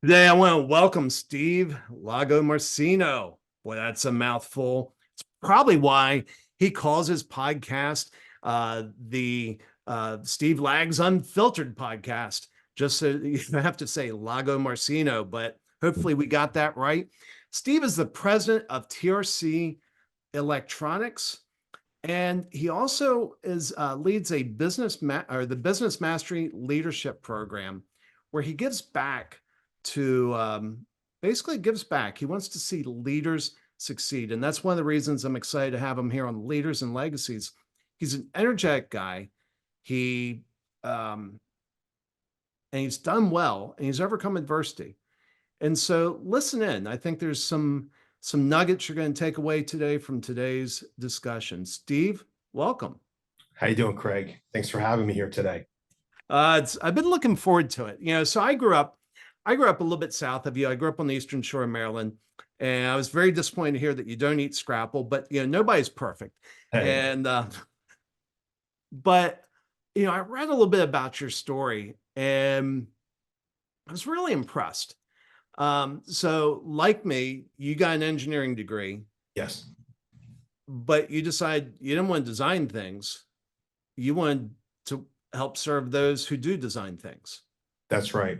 Today, I want to welcome Steve Lagomarsino. Boy, that's a mouthful. It's probably why he calls his podcast the Steve Lag's Unfiltered podcast. Just so you have to say Lagomarsino, but hopefully we got that right. Steve is the president of TRC Electronics, and he also is leads a the Business Mastery Leadership Program, where he gives back to basically gives back. He wants to see leaders succeed, and that's one of the reasons I'm excited to have him here on Leaders and Legacies. He's an energetic guy. He and he's done well, and he's overcome adversity. And so, listen in. I think there's some nuggets you're going to take away today from today's discussion. Steve, welcome. How you doing, Craig? Thanks for having me here today. I've been looking forward to it. So I grew up a little bit south of you. I grew up on the Eastern Shore of Maryland, and I was very disappointed to hear that you don't eat scrapple. But nobody's perfect. Hey, And but I read a little bit about your story, and I was really impressed. So, like me, you got an engineering degree, yes, but you decide you didn't want to design things. You wanted to help serve those who do design things. that's right.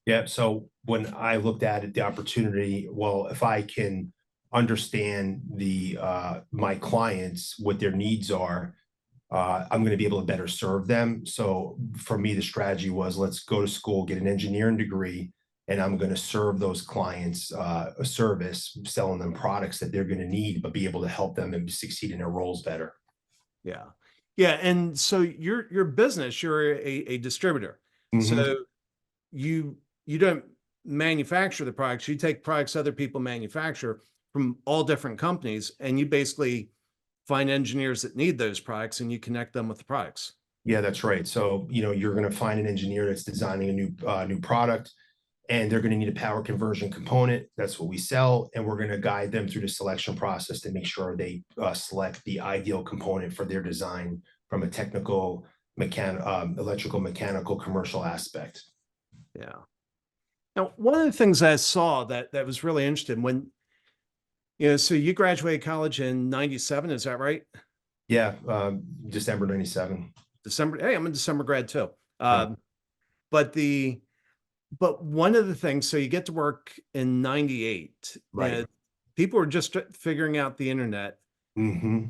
Yeah. So when I looked at it, the opportunity, well, if I can understand the my clients, what their needs are, I'm going to be able to better serve them. So for me, the strategy was let's go to school, get an engineering degree, and I'm going to serve those clients a service, selling them products that they're going to need, but be able to help them and succeed in their roles better. Yeah. Yeah. And so your business, you're a distributor. Mhm. So you don't manufacture the products, you take products other people manufacture from all different companies, and you basically find engineers that need those products and you connect them with the products. Yeah, that's right. So, you're going to find an engineer that's designing a new product, and they're going to need a power conversion component. That's what we sell, and we're going to guide them through the selection process to make sure they select the ideal component for their design from a technical, electrical, mechanical, commercial aspect. Yeah. Now, one of the things I saw that was really interesting when, so you graduated college in 97, is that right? Yeah, December '97. December. Hey, I'm a December grad too. Oh, But the but one of the things, so you get to work in 98, right. people were just figuring out the internet, Hmm.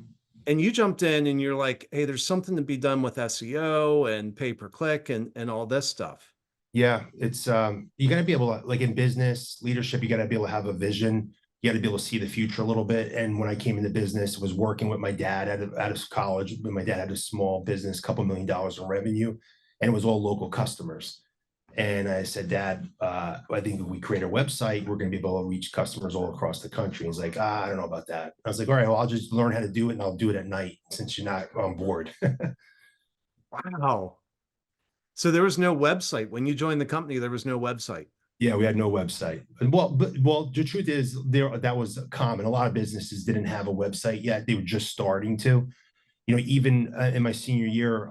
and you jumped in and you're like, hey, there's something to be done with SEO and pay per click and all this stuff. Yeah, it's you got to be able to, like, in business leadership, you got to be able to have a vision. You got to be able to see the future a little bit. And when I came into business, was working with my dad out of college. When my dad had a small business, couple $1 million in revenue, and it was all local customers. And I said, Dad, I think if we create a website, we're going to be able to reach customers all across the country. He's like, I don't know about that. I was like, all right, well, I'll just learn how to do it, and I'll do it at night since you're not on board. Wow. So there was no website. When you joined the company, there was no website. Yeah, we had no website. Well, the truth is there that was common. A lot of businesses didn't have a website yet. They were just starting to. Even in my senior year,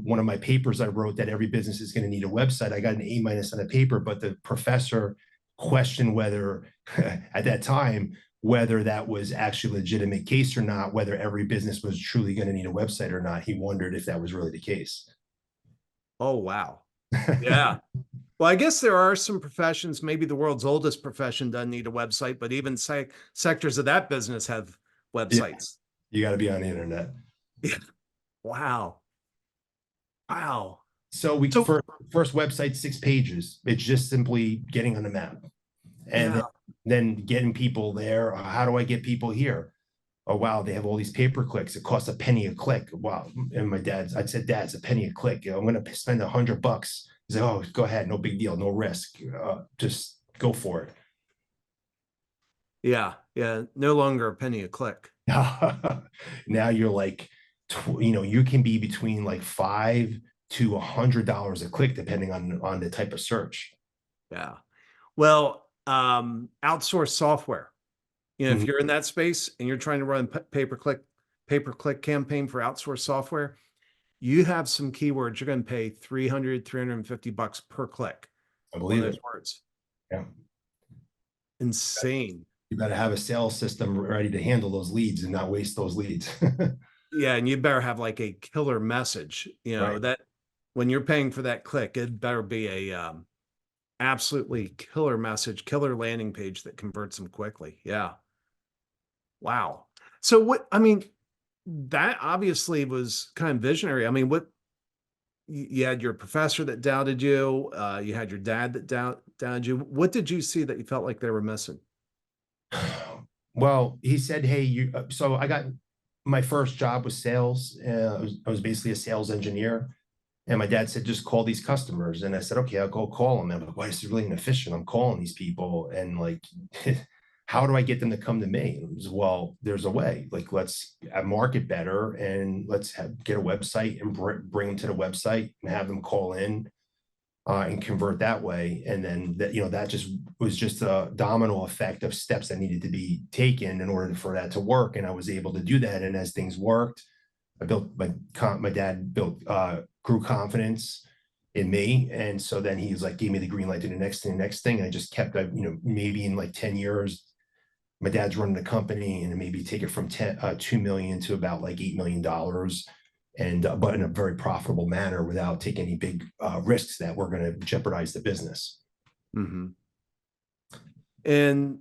one of my papers I wrote that every business is going to need a website. I got an A- on the paper, but the professor questioned whether at that time whether that was actually a legitimate case or not, whether every business was truly going to need a website or not. He wondered if that was really the case. Oh, wow. Yeah. Well, I guess there are some professions, maybe the world's oldest profession doesn't need a website, but even sectors of that business have Yeah, websites. you got to be on the internet. Yeah. Wow. Wow. So we So, first website 6 pages. It's just simply getting on the map, and yeah. then getting people there. How do I get people here? Oh wow, they have all these pay per clicks. It costs a penny a click. Wow. And I said, Dad, it's a penny a click. I'm going to spend $100. He's like, oh, go ahead, no big deal, no risk. Just go for it. Yeah. Yeah. No longer a penny a click. Now you're like, you can be between like $5 to $100 a click, depending on the type of search. Yeah. Well, outsource software. If Mhm. you're in that space and you're trying to run pay-per-click campaign for outsourced software, you have some keywords. You're going to pay 350 bucks per click I on believe those it. words. Yeah. Insane. You better have a sales system ready to handle those leads and not waste those leads. Yeah, and you better have like a killer message, Right. that when you're paying for that click, it better be a absolutely killer message, killer landing page that converts them quickly. Yeah. Wow. So what, I mean, that obviously was kind of visionary. I mean, what you had your professor that doubted you, you had your dad that doubted you. What did you see that you felt like they were missing? Well, he said, "Hey, you." So I got my first job was sales. I was basically a sales engineer, and my dad said, "Just call these customers." And I said, "Okay, I'll go call them." And I'm like, "Why is this really inefficient? I'm calling these people, and like, how do I get them to come to me?" And it was, well, there's a way. Like, let's market better, and get a website and bring them to the website and have them call in and convert that way. And then that, that just was just a domino effect of steps that needed to be taken in order for that to work. And I was able to do that. And as things worked, I built my dad built grew confidence in me. And so then he was like, gave me the green light to the next thing, And I just kept, maybe in like 10 years, my dad's running the company and maybe take it from 2 million to about like $8 million, and but in a very profitable manner without taking any big risks that were going to jeopardize the business. Hmm. And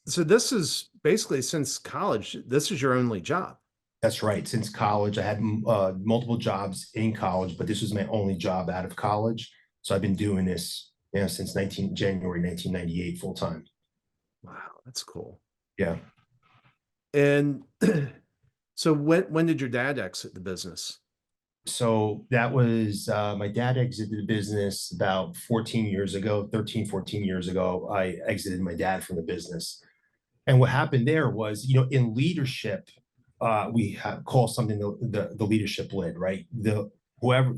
so this is basically since college, this is your only job. That's right. Since college, I had multiple jobs in college, but this was my only job out of college. So I've been doing this, since January 1998, full time. Wow, that's cool. Yeah. And so when did your dad exit the business? So that was my dad exited the business about 14 years ago, 13, 14 years ago. I exited my dad from the business. And what happened there was, in leadership, call something the leadership lid, right? Whoever,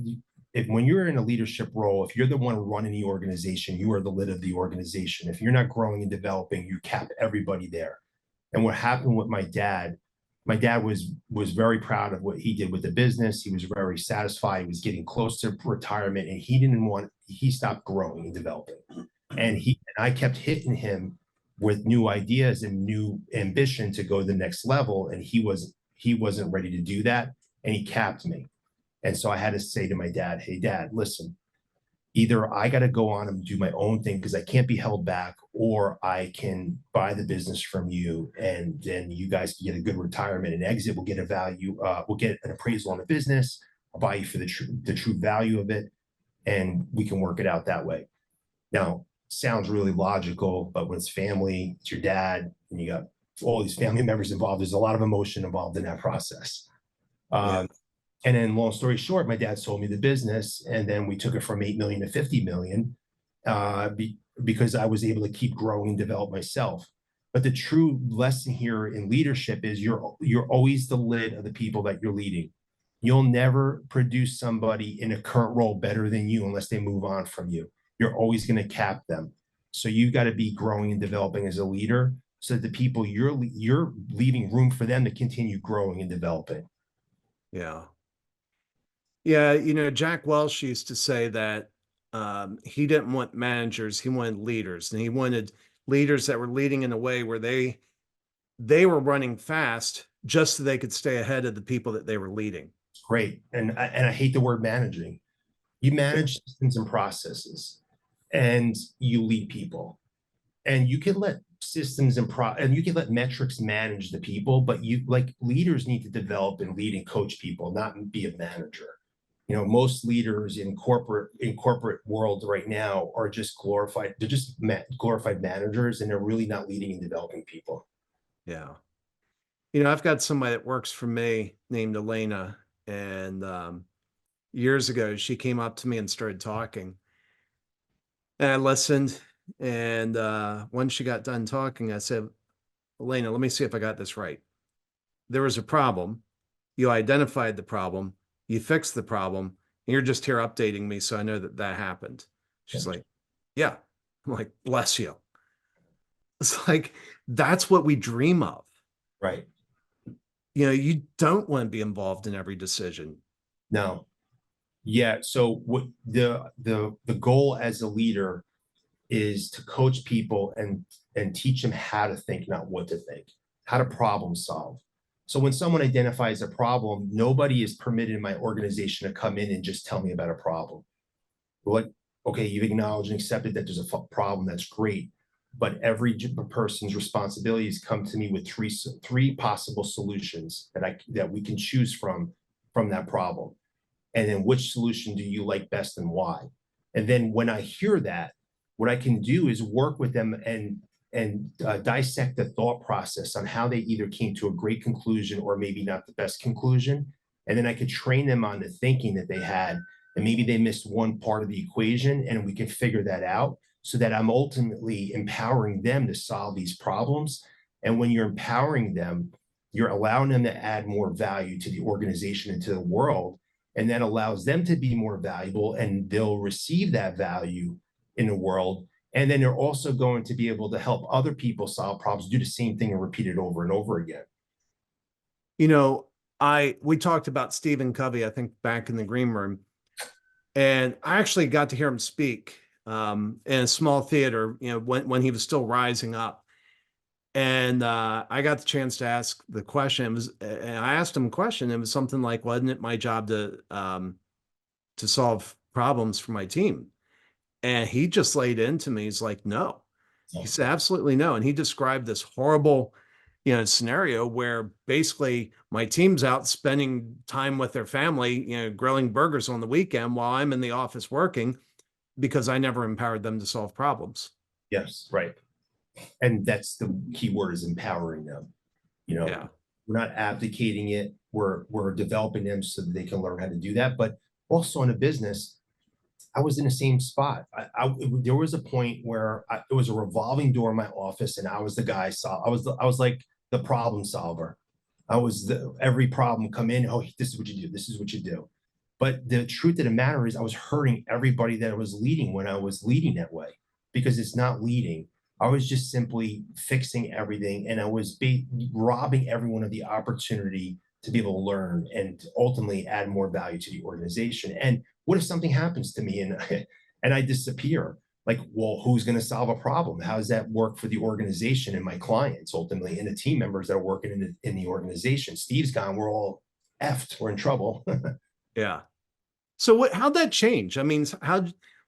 if when you're in a leadership role, if you're the one running the organization, you are the lid of the organization. If you're not growing and developing, you cap everybody there. And what happened with my dad was very proud of what he did with the business. He was very satisfied. He was getting close to retirement, and he stopped growing and developing. And I kept hitting him with new ideas and new ambition to go to the next level. And he wasn't ready to do that. And he capped me. And so I had to say to my dad, "Hey dad, listen, either I got to go on and do my own thing because I can't be held back, or I can buy the business from you, and then you guys can get a good retirement and exit. We'll get a value, we'll get an appraisal on the business. I'll buy you for the true value of it, and we can work it out that way." Now, sounds really logical, but when it's family, it's your dad, and you got all these family members involved, there's a lot of emotion involved in that process. Yeah. And then, long story short, my dad sold me the business, and then we took it from 8 million to 50 million because I was able to keep growing and develop myself. But the true lesson here in leadership is you're always the lid of the people that you're leading. You'll never produce somebody in a current role better than you unless they move on from you. You're always going to cap them. So you got to be growing and developing as a leader, so that the people you're leaving room for them to continue growing and developing. Yeah. Yeah, Jack Welch used to say that he didn't want managers, he wanted leaders, and he wanted leaders that were leading in a way where they were running fast just so they could stay ahead of the people that they were leading. Great. And I hate the word managing. You manage systems and processes, and you lead people. And you can let and you can let metrics manage the people, but you, like, leaders need to develop and lead and coach people, not be a manager. Most leaders in corporate world right now are just glorified. They're just glorified managers, and they're really not leading and developing people. Yeah. I've got somebody that works for me named Elena, and years ago she came up to me and started talking, and I listened. And once she got done talking, I said, Elena, let me see if I got this right. There was a problem. You identified the problem. You fixed the problem. And you're just here updating me so I know that that happened. She's like, yeah. I'm like, bless you. It's like, that's what we dream of. Right. You don't want to be involved in every decision. No. Yeah. So what the goal as a leader is to coach people and teach them how to think, not what to think, how to problem solve. So when someone identifies a problem, nobody is permitted in my organization to come in and just tell me about a problem. What, okay, you've acknowledged and accepted that there's a problem. That's great. But every person's responsibility is come to me with three possible solutions that we can choose from that problem. And then which solution do you like best and why? And then when I hear that, what I can do is work with them and dissect the thought process on how they either came to a great conclusion or maybe not the best conclusion. And then I could train them on the thinking that they had, and maybe they missed one part of the equation, and we can figure that out so that I'm ultimately empowering them to solve these problems. And when you're empowering them, you're allowing them to add more value to the organization and to the world. And that allows them to be more valuable, and they'll receive that value in the world. And then they're also going to be able to help other people solve problems, do the same thing and repeat it over and over again. You know, we talked about Stephen Covey, I think, back in the green room, and I actually got to hear him speak in a small theater, when he was still rising up. And I got the chance to ask the question. And I asked him a question. It was something like, wasn't it my job to solve problems for my team? And he just laid into me. He's like, no. He said, absolutely no. And he described this horrible, scenario where basically my team's out spending time with their family, grilling burgers on the weekend while I'm in the office working because I never empowered them to solve problems. Yes, right. And that's the key word, is empowering them. Yeah. We're not abdicating it. We're developing them so that they can learn how to do that. But also in a business, I was in the same spot. There was a point where it was a revolving door in my office, and I was the guy. I was like the problem solver. Every problem come in. Oh, this is what you do. This is what you do. But the truth of the matter is, I was hurting everybody that I was leading when I was leading that way, because it's not leading. I was just simply fixing everything, and I was robbing everyone of the opportunity to be able to learn and ultimately add more value to the organization. And what if something happens to me and and I disappear? Like, well, who's going to solve a problem? How does that work for the organization and my clients ultimately, and the team members that are working in the organization? Steve's gone. We're all effed. We're in trouble. Yeah. So how'd that change? I mean,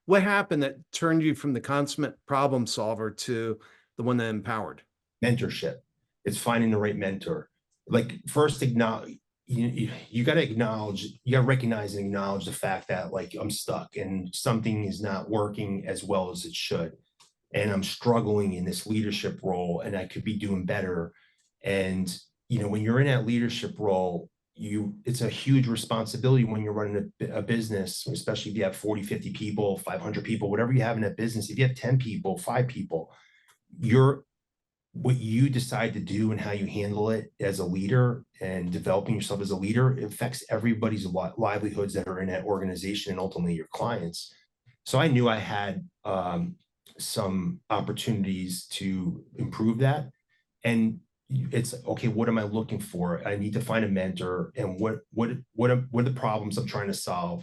what happened that turned you from the consummate problem solver to the one that empowered? Mentorship. It's finding the right mentor. Like, first, acknowledge, you got to acknowledge, you got to recognize and acknowledge the fact that, like, I'm stuck and something is not working as well as it should. And I'm struggling in this leadership role, and I could be doing better. And, when you're in that leadership role, it's a huge responsibility when you're running a business, especially if you have 40, 50 people, 500 people, whatever you have in that business. If you have 10 people, 5 people, what you decide to do and how you handle it as a leader and developing yourself as a leader, it affects everybody's livelihoods that are in that organization and ultimately your clients. So I knew I had some opportunities to improve that. And it's okay, what am I looking for? I need to find a mentor, and what are the problems I'm trying to solve,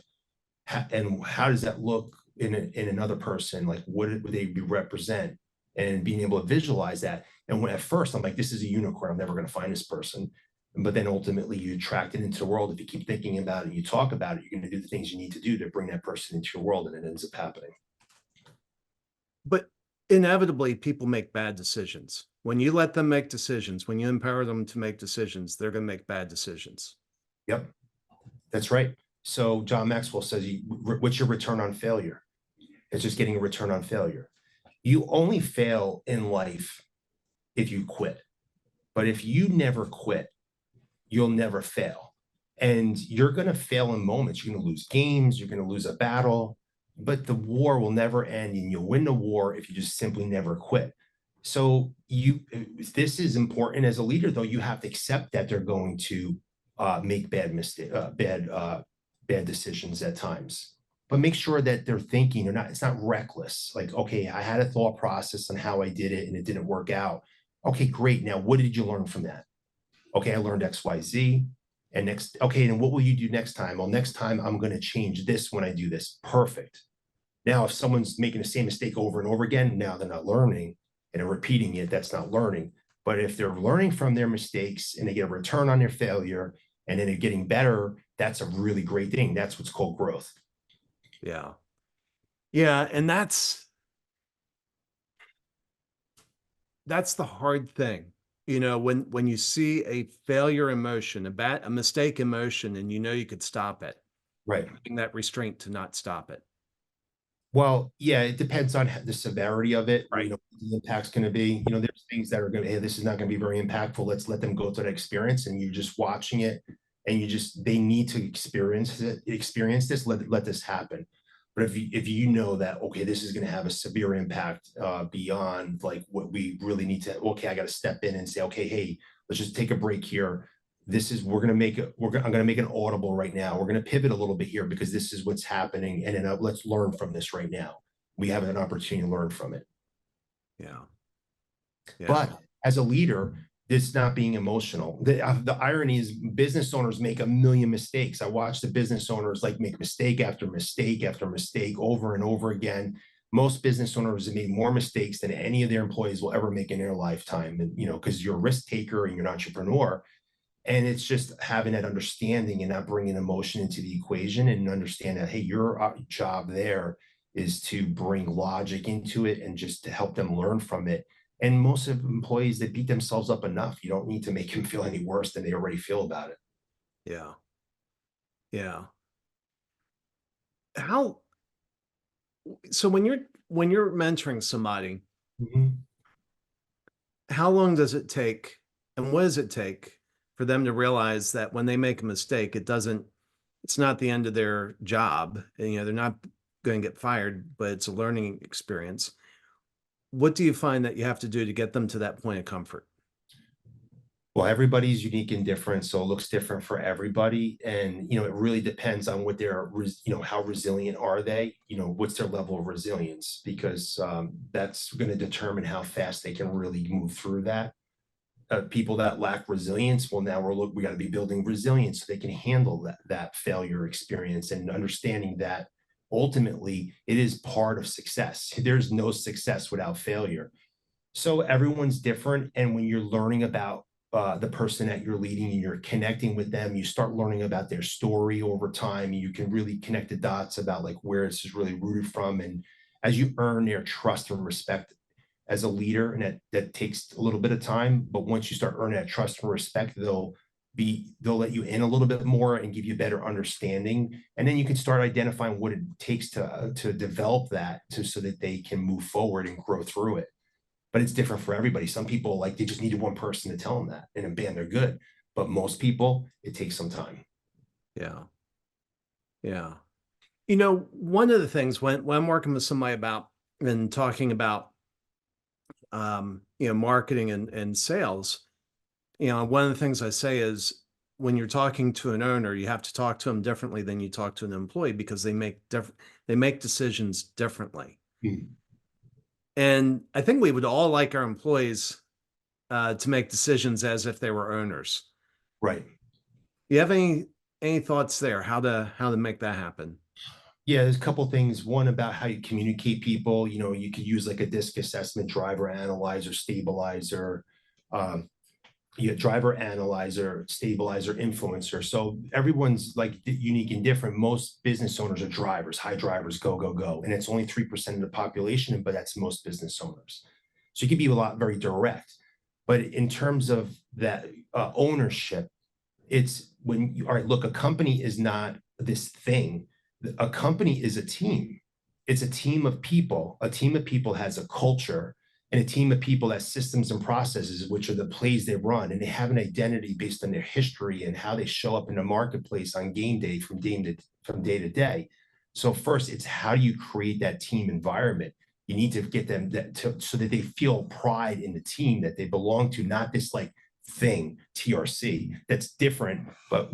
and how does that look in another person? Like, what would they represent? And being able to visualize that. And when at first I'm like, this is a unicorn, I'm never going to find this person. But then ultimately you attract it into the world. If you keep thinking about it and you talk about it, you're going to do the things you need to do to bring that person into your world, and it ends up happening. But inevitably, people make bad decisions. When you let them make decisions, when you empower them to make decisions, they're going to make bad decisions. Yep, that's right. So John Maxwell says, what's your return on failure? It's just getting a return on failure. You only fail in life if you quit. But if you never quit, you'll never fail. And you're going to fail in moments. You're going to lose games. You're going to lose a battle. But the war will never end, and you'll win the war if you just simply never quit. So this is important as a leader, though. You have to accept that they're going to make bad decisions at times. But make sure that they're thinking, it's not reckless. Like, okay, I had a thought process on how I did it and it didn't work out. Okay, great. Now, what did you learn from that? Okay, I learned X, Y, Z. And next, okay, then what will you do next time? Well, next time I'm going to change this when I do this. Perfect. Now, if someone's making the same mistake over and over again, now they're not learning and they're repeating it, that's not learning. But if they're learning from their mistakes and they get a return on their failure and then they're getting better, that's a really great thing. That's what's called growth. Yeah. Yeah. And that's the hard thing. You know, when you see a failure in motion, a mistake in motion, and you know you could stop it, Right. having that restraint to not stop it. Well, yeah, it depends on the severity of it, Right. what the impact's going to be. There's things that are going to, hey, this is not going to be very impactful. Let's let them go through that experience. And you're just watching it and they need to experience this, let this happen. But if you know that, okay, this is going to have a severe impact beyond like what we really need to, okay, I got to step in and say, okay, hey, let's just take a break here. We're going to make it, I'm going to make an audible right now. We're going to pivot a little bit here because this is what's happening. And then let's learn from this right now. We have an opportunity to learn from it. Yeah. Yeah. But as a leader, it's not being emotional. The irony is business owners make a million mistakes. I watch the business owners like make mistake after mistake after mistake over and over again. Most business owners have made more mistakes than any of their employees will ever make in their lifetime. And, because you're a risk taker and you're an entrepreneur. And it's just having that understanding and not bringing emotion into the equation and understand that, hey, your job there is to bring logic into it and just to help them learn from it. And most of employees, they beat themselves up enough. You don't need to make them feel any worse than they already feel about it. Yeah. Yeah. How, so when you're mentoring somebody, Mhm. how long does it take and what does it take for them to realize that when they make a mistake, it's not the end of their job. And, they're not going to get fired, but it's a learning experience. What do you find that you have to do to get them to that point of comfort? Well, everybody's unique and different, so it looks different for everybody. And, it really depends on what how resilient are they? What's their level of resilience? Because that's going to determine how fast they can really move through that. People that lack resilience, well, now we got to be building resilience so they can handle that failure experience and understanding that ultimately it is part of success. There's no success without failure. So everyone's different, and when you're learning about the person that you're leading and you're connecting with them, you start learning about their story over time. And you can really connect the dots about like where this is really rooted from, and as you earn their trust and respect as a leader, and that takes a little bit of time, but once you start earning that trust and respect, they'll let you in a little bit more and give you better understanding, and then you can start identifying what it takes to develop that so that they can move forward and grow through it. But it's different for everybody. Some people, like, they just needed one person to tell them that, and bam, they're good. But most people, it takes some time. Yeah. Yeah. One of the things when I'm working with somebody about and talking about marketing and sales, one of the things I say is when you're talking to an owner, you have to talk to them differently than you talk to an employee because they make decisions differently. Mhm. And I think we would all like our employees to make decisions as if they were owners. Right. You have any thoughts there? How to make that happen? Yeah, there's a couple things. One, about how you communicate people. You could use like a disc assessment, driver analyzer, stabilizer, um, driver analyzer, stabilizer, influencer. So everyone's like unique and different. Most business owners are drivers, high drivers, go, go, go. And it's only 3% of the population, but that's most business owners. So you can be a lot very direct. But in terms of that ownership, it's when all right, look, a company is not this thing. A company is a team. It's a team of people. A team of people has a culture, and a team of people has systems and processes, which are the plays they run, and they have an identity based on their history and how they show up in the marketplace on game day from day to day. So first, it's how do you create that team environment? You need to get them so that they feel pride in the team that they belong to, not this like thing, TRC, that's different, but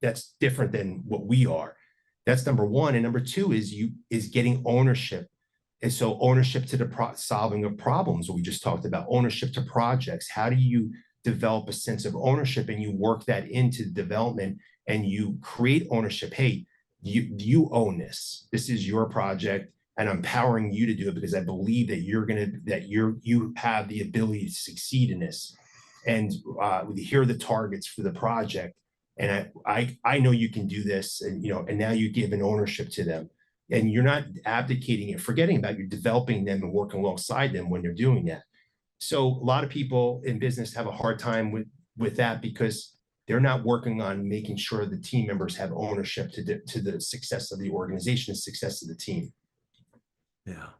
that's different than what we are. That's number one. And number two is getting ownership. And so ownership to the solving of problems we just talked about, ownership to projects. How do you develop a sense of ownership and you work that into the development and you create ownership? Hey, you own this. This is your project. and I'm empowering you to do it because I believe that you have the ability to succeed in this. And here are the targets for the project. And I know you can do this, and and now you give an ownership to them, and you're not abdicating it, forgetting about you're developing them and working alongside them when they're doing that. So a lot of people in business have a hard time with that because they're not working on making sure the team members have ownership to the success of the organization, the success of the team. Yeah.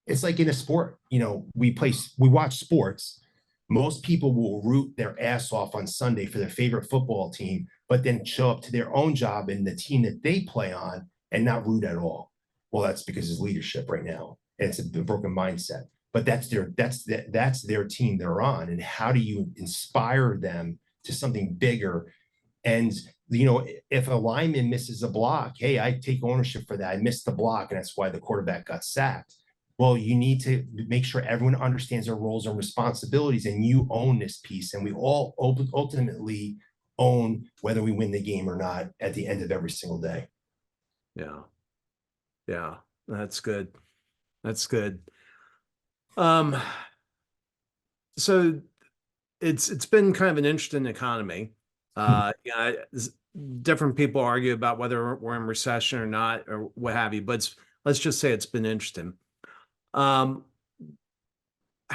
It's like in a sport, we watch sports. Most people will root their ass off on Sunday for their favorite football team, but then show up to their own job in the team that they play on and not root at all. Well, that's because it's leadership right now. And it's a broken mindset. But that's their team they're on. And how do you inspire them to something bigger? And if a lineman misses a block, hey, I take ownership for that. I missed the block, and that's why the quarterback got sacked. Well, you need to make sure everyone understands their roles and responsibilities, and you own this piece. And we all ultimately own whether we win the game or not at the end of every single day. Yeah. Yeah. That's good. That's good. So it's been kind of an interesting economy. Different people argue about whether we're in recession or not, or what have you, but let's just say it's been interesting. How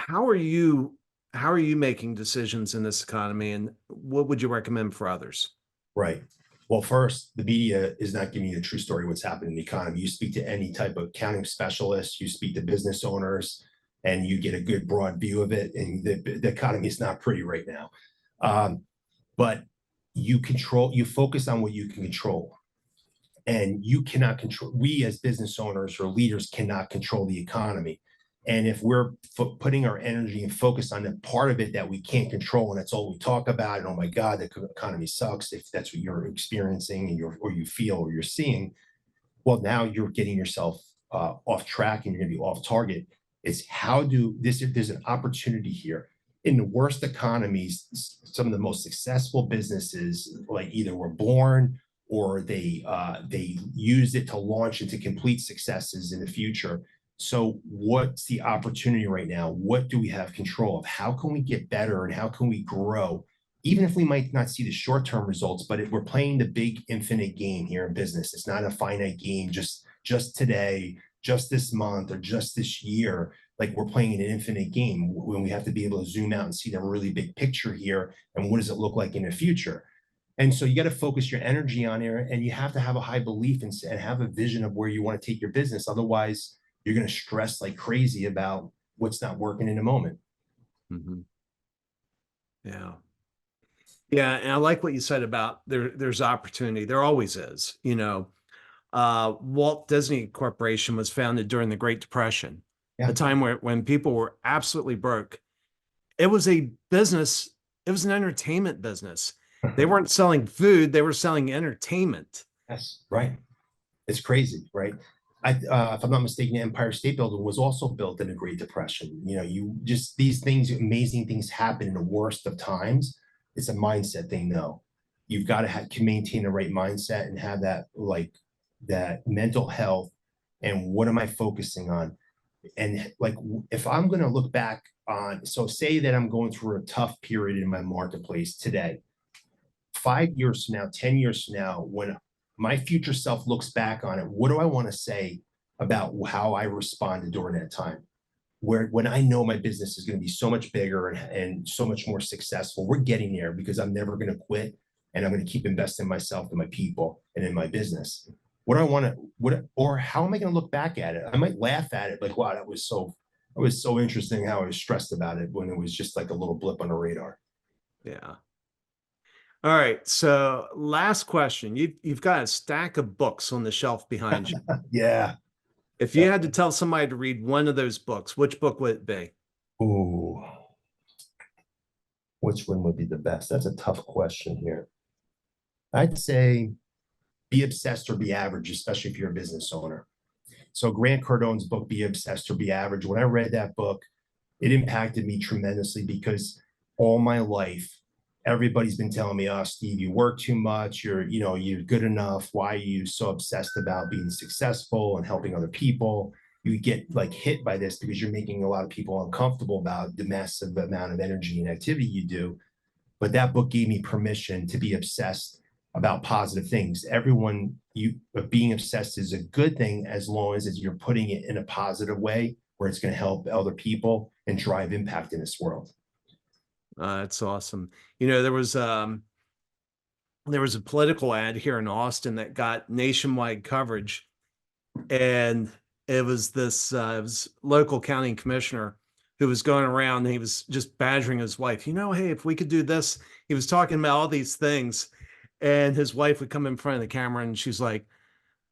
are you making decisions in this economy, and what would you recommend for others? Right. Well, first, the media is not giving you the true story of what's happening in the economy. You speak to any type of accounting specialist, you speak to business owners, and you get a good broad view of it. And the economy is not pretty right now. But you focus on what you can control. And you cannot control, we as business owners or leaders cannot control the economy. And if we're putting our energy and focus on the part of it that we can't control, and that's all we talk about, and oh my God, the economy sucks, if that's what you're experiencing and you feel or you're seeing, well, now you're getting yourself off track and you're going to be off target. It's there's an opportunity here. In the worst economies, some of the most successful businesses, like either were born or they used it to launch into complete successes in the future. So what's the opportunity right now? What do we have control of? How can we get better and how can we grow? Even if we might not see the short-term results, but if we're playing the big infinite game here in business, it's not a finite game, just today, just this month, or just this year. Like, we're playing an infinite game when we have to be able to zoom out and see the really big picture here. And what does it look like in the future? And so you got to focus your energy on it, and you have to have a high belief and have a vision of where you want to take your business. Otherwise, you're going to stress like crazy about what's not working in the moment. Mm-hmm. Yeah. Yeah. And I like what you said about there's opportunity. There always is. Walt Disney Corporation was founded during the Great Depression, Yeah. a time when people were absolutely broke. It was a business. It was an entertainment business. They weren't selling food. They were selling entertainment. Yes. Right. It's crazy, right? If I'm not mistaken, the Empire State Building was also built in the Great Depression. You just, these things, amazing things happen in the worst of times. It's a mindset thing, though. You've got to maintain the right mindset and have that mental health. And what am I focusing on? And like, if I'm going to look back on, so say that I'm going through a tough period in my marketplace today, 5 years from now, 10 years from now, when my future self looks back on it, what do I want to say about how I responded during that time? When I know my business is going to be so much bigger and so much more successful, we're getting there because I'm never going to quit, and I'm going to keep investing in myself and my people and in my business. What do I want to, or how am I going to look back at it? I might laugh at it like, wow, that was so interesting how I was stressed about it when it was just like a little blip on the radar. Yeah. All right. So last question. You've got a stack of books on the shelf behind you. Yeah. If you had to tell somebody to read one of those books, which book would it be? Ooh, which one would be the best? That's a tough question here. I'd say Be Obsessed or Be Average, especially if you're a business owner. So Grant Cardone's book, Be Obsessed or Be Average, when I read that book, it impacted me tremendously because all my life, everybody's been telling me, oh, Steve, you work too much. You're good enough. Why are you so obsessed about being successful and helping other people? you get like hit by this because you're making a lot of people uncomfortable about the massive amount of energy and activity you do. But that book gave me permission to be obsessed about positive things. Everyone, you being obsessed is a good thing as long as you're putting it in a positive way where it's going to help other people and drive impact in this world. That's awesome. You know, there was a political ad here in Austin that got nationwide coverage, and it was local county commissioner who was going around and he was just badgering his wife, hey, if we could do this. He was talking about all these things, and his wife would come in front of the camera and she's like,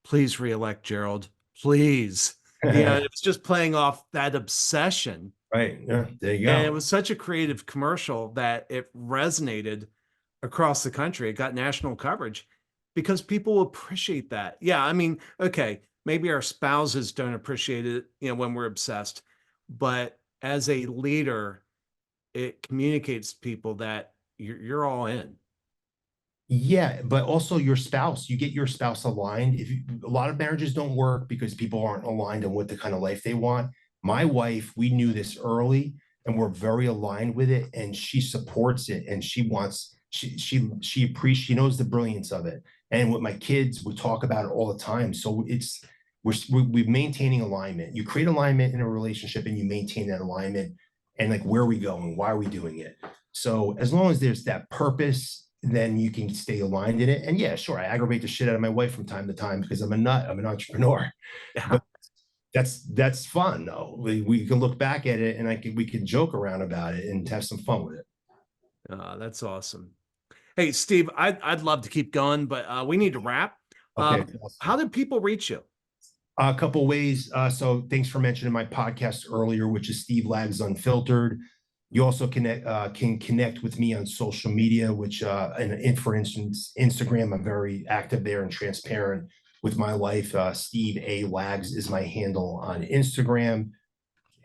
please reelect Gerald, please. It was just playing off that obsession. Right. Yeah. There you And it go. was such a creative commercial that it resonated across the country. It got national coverage because people appreciate that. Yeah, I mean, okay, maybe our spouses don't appreciate it, when we're obsessed, but as a leader, it communicates to people that you're all in. Yeah, but also your spouse, you get your spouse aligned. A lot of marriages don't work because people aren't aligned on what the kind of life they want. My wife, we knew this early and we're very aligned with it, and she supports it, and she appreciates, she knows the brilliance of it. And with my kids, we talk about it all the time. So we're maintaining alignment. You create alignment in a relationship and you maintain that alignment, and like, where are we going? Why are we doing it? So as long as there's that purpose, then you can stay aligned in it. And yeah, sure, I aggravate the shit out of my wife from time to time because I'm a nut. I'm an entrepreneur, Yeah, but that's fun though. We can look back at it and we can joke around about it and have some fun with it. that's awesome. Hey, Steve, I'd love to keep going, but we need to wrap. Okay, How awesome. do people reach you? A couple ways. So thanks for mentioning my podcast earlier, which is Steve Lags Unfiltered. You also can connect with me on social media, which for instance, Instagram, I'm very active there and transparent with my life. Steve A. Lags is my handle on Instagram.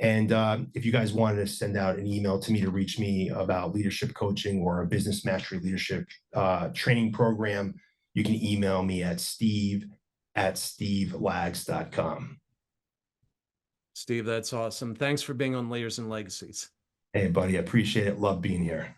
And if you guys wanted to send out an email to me to reach me about leadership coaching or a business mastery leadership training program, you can email me at steve@stevelags.com. Steve, that's awesome. Thanks for being on Leaders and Legacies. Hey, buddy, I appreciate it. Love being here.